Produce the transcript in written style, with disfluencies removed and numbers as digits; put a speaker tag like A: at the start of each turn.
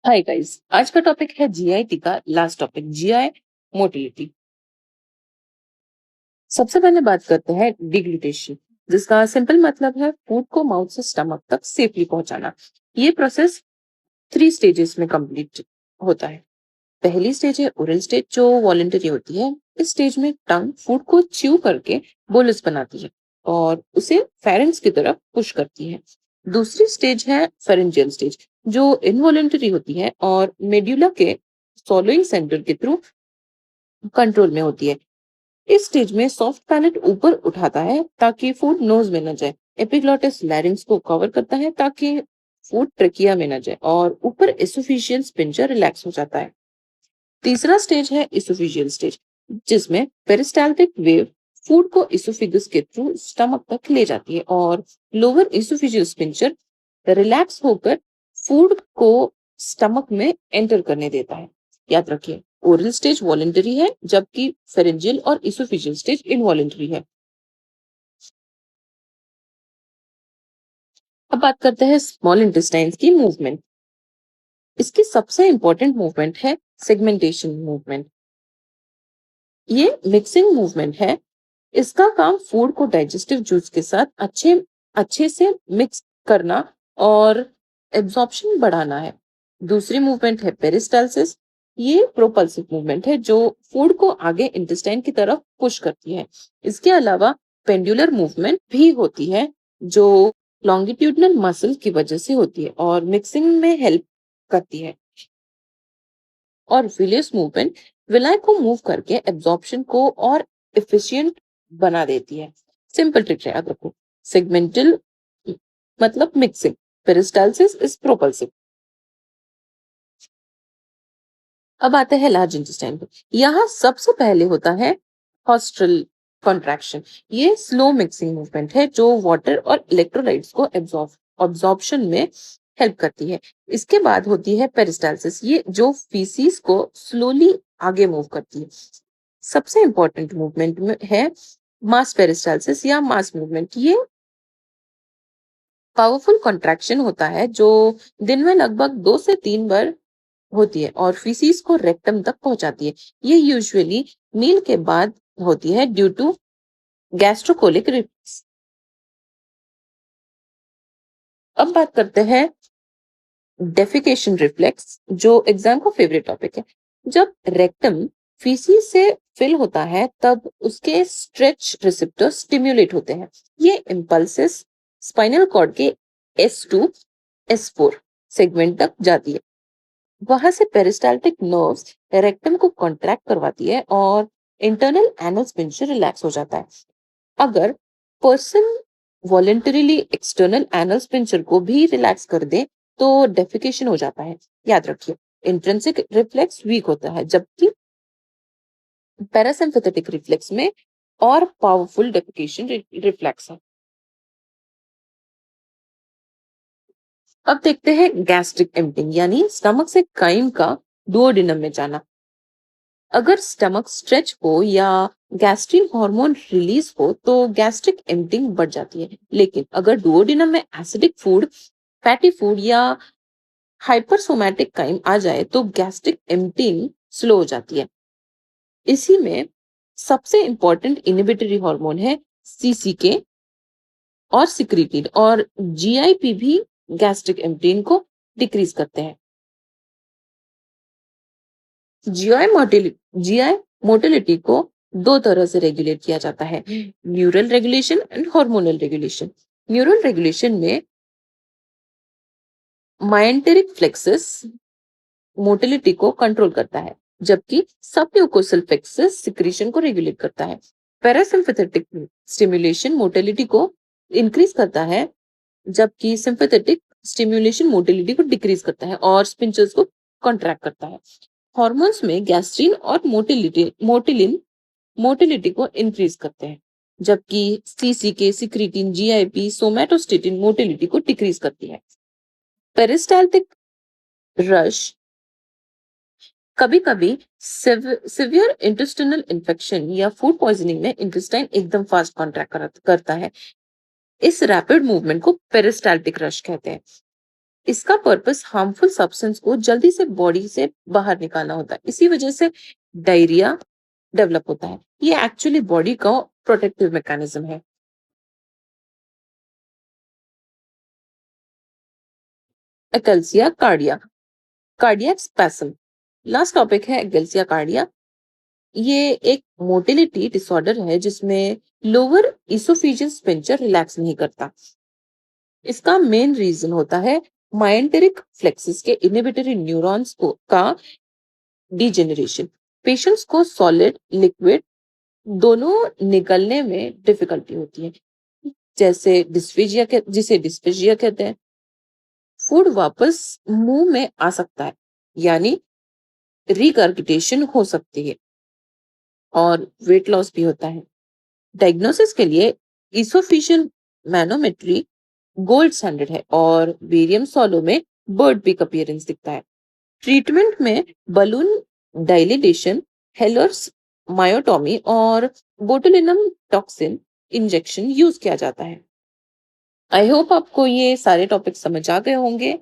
A: Hi guys, आज का topic है जीआईटी का लास्ट टॉपिक जीआई मोटिलिटी। सबसे पहले बात करते हैं डिग्लूटेशन, जिसका सिंपल मतलब है फूड को माउथ से स्टमक तक सेफली पहुंचाना। ये प्रोसेस 3 स्टेजेस में कंप्लीट होता है। पहली स्टेज है ओरल स्टेज, जो वॉलेंटरी होती है। इस स्टेज में टंग फूड को च्यू करके बोलस बनाती है और उसे फेरेंस की तरफ पुश करती है। दूसरी स्टेज है फेरेंजियल स्टेज, जो इनवॉलेंटरी होती है और मेड्यूला के सॉलोइंग सेंटर के थ्रू कंट्रोल में होती है। इस स्टेज में सॉफ्ट पैलेट ऊपर उठाता है ताकि फूड नोज में न जाए। एपिग्लॉटिस लैरिंग्स को कवर करता है ताकि फूड ट्रकिया में न जाए और ऊपर एसोफेजियल स्पिंजर रिलैक्स हो जाता है। तीसरा स्टेज है इसोफेजियल स्टेज, जिसमें पेरिस्टाल्टिक वेव फूड को इसोफिगस के थ्रू स्टमक तक ले जाती है और लोअर इसोफेजियल स्पिंचर रिलैक्स होकर फूड को स्टमक में एंटर करने देता है। याद रखिए, ओरल स्टेज वॉलेंटरी है जबकि फेरेंजियल और इसोफेजियल स्टेज इनवॉलेंटरी है। अब बात करते हैं स्मॉल इंटेस्टाइन्स की मूवमेंट। इसकी सबसे इंपॉर्टेंट मूवमेंट है सेगमेंटेशन मूवमेंट। ये मिक्सिंग मूवमेंट है। इसका काम फूड को डाइजेस्टिव जूस के साथ अच्छे अच्छे से मिक्स करना और एब्जॉर्प्शन बढ़ाना है। दूसरी मूवमेंट है पेरिस्टालसिस। ये प्रोपल्सिव मूवमेंट है जो फूड को आगे इंटेस्टाइन की तरफ पुश करती है। इसके अलावा पेंडुलर मूवमेंट भी होती है, जो लॉन्गिट्यूडनल मसल की वजह से होती है और मिक्सिंग में हेल्प करती है। और विलियस मूवमेंट विलाय को मूव करके एब्जॉर्प्शन को और एफिशिएंट बना देती है। सिंपल ट्रिक याद रखो, सेगमेंटल मतलब मिक्सिंग, पेरिस्टालसिस इज प्रोपल्सिव। अब आते हैं लार्ज इंटेस्टाइन पे। यहाँ सबसे पहले होता है हॉस्टल कॉन्ट्रैक्शन। ये स्लो मिक्सिंग मूवमेंट है जो वाटर और इलेक्ट्रोलाइट्स को एब्जॉर्प्शन में हेल्प करती है। इसके बाद होती है पेरिस्टालसिस, ये जो फीसिस को स्लोली आगे मूव करती है। सबसे इंपॉर्टेंट मूवमेंट में है मास पेरिस्टालसिस या मास मूवमेंट। ये पावरफुल कॉन्ट्रैक्शन होता है जो दिन में लगभग 2 से 3 बार होती है और फीसिस को रेक्टम तक पहुंचाती है। ये यूजुअली मील के बाद होती है ड्यू टू गैस्ट्रोकोलिक रिफ्लक्स। अब बात करते हैं डेफिकेशन रिफ्लेक्स, जो एग्जाम का फेवरेट टॉपिक है। जब रेक्टम फीसिस से फिल होता है तब उसके स्ट्रेच रिसेप्टर स्टिम्युलेट होते हैं। ये इम्पल्सेस स्पाइनल कॉर्ड के S2 S4 सेगमेंट तक जाती है। वहां से पेरिस्टाल्टिक नर्व्स रेक्टम को कॉन्ट्रैक्ट करवाती है और इंटरनल एनल स्पिंचर रिलैक्स हो जाता है। अगर person voluntarily external anal sphincter को भी रिलैक्स कर दे तो डेफिकेशन हो जाता है। याद रखिए, इंट्रिंसिक रिफ्लेक्स वीक होता है जबकि पैरासिम्पैथेटिक रिफ्लेक्स में और पावरफुल डेफिकेशन रिफ्लेक्स है। अब देखते हैं गैस्ट्रिक एम्पटिंग, यानी स्टमक से काइम का डुओडेनम में जाना। अगर स्टमक स्ट्रेच हो या गैस्ट्रिन हार्मोन रिलीज हो तो गैस्ट्रिक एम्पटिंग बढ़ जाती है। लेकिन अगर डुओडेनम में एसिडिक फूड, फैटी फूड या हाइपरसोमैटिक काइम आ जाए तो गैस्ट्रिक एम्पटिंग स्लो हो जाती है। इसी में सबसे इंपॉर्टेंट इनहिबिटरी हार्मोन है सीसीके और सिक्रीटिन, और जीआईपी भी गैस्ट्रिक एम्पटिंग को डिक्रीज करते हैं। जीआई मोटिलिटी को 2 तरह से रेगुलेट किया जाता है, neural regulation and hormonal regulation. Neural regulation में माइंटेरिक फ्लेक्सस मोटिलिटी को कंट्रोल करता है, जबकि सबम्यूकोसल फ्लेक्सस सिक्रीशन को रेगुलेट करता है। पैरासिम्पैथेटिक स्टिमुलेशन मोटिलिटी को इंक्रीज करता है, जबकि सिंपैथेटिक स्टिमुलेशन मोटिलिटी को डिक्रीज करता है और स्पिंचर्स को कॉन्ट्रैक्ट करता है। हॉर्मोन्स में गैस्ट्रिन और मोटिलिन मोटिलिटी को इंक्रीज करते हैं, जबकि सीसीके, सिक्रीटिन, जीआईपी, सोमैटोस्टेटिन मोटिलिटी को डिक्रीज करती है। पेरिस्टाल्टिक रश कभी कभी सिवियर इंटेस्टिनल इन्फेक्शन या फूड पॉइजनिंग में इंटेस्टाइन एकदम फास्ट कॉन्ट्रैक्ट करता है। इस रैपिड मूवमेंट को पेरिस्टाल्टिक रश कहते हैं। इसका पर्पस हार्मफुल सब्सटेंस को जल्दी से बॉडी से बाहर निकालना होता है। इसी वजह से डायरिया डेवलप होता है। ये एक्चुअली बॉडी का प्रोटेक्टिव मैकेनिज्म है। एकेल्सिया कार्डिया, कार्डियक स्पैस्म। लास्ट टॉपिक है एकेल्सिया कार्डिया। ये एक मोटिलिटी डिसऑर्डर है जिसमें लोअर इसोफेजियल स्फिंक्टर रिलैक्स नहीं करता। इसका मेन रीजन होता है माइंटेरिक फ्लेक्सिस के इनहिबिटरी न्यूरॉन्स को का डिजेनरेशन। पेशेंट्स को सॉलिड लिक्विड दोनों निकलने में डिफिकल्टी होती है, जैसे जिसे डिस्फेजिया कहते हैं। फूड वापस मुंह में आ सकता है, यानी रिगर्गिटेशन हो सकती है, और वेट लॉस भी होता है। डायग्नोसिस के लिए इसोफिशियल मैनोमेट्री गोल्ड स्टैंडर्ड है और बेरियम सॉलो में बर्ड पिक अपीयरेंस दिखता है। ट्रीटमेंट में बलून डायलिटेशन, हेलर्स मायोटॉमी और बोटुलिनम टॉक्सिन इंजेक्शन यूज किया जाता है। आई होप आपको ये सारे टॉपिक समझ आ गए होंगे।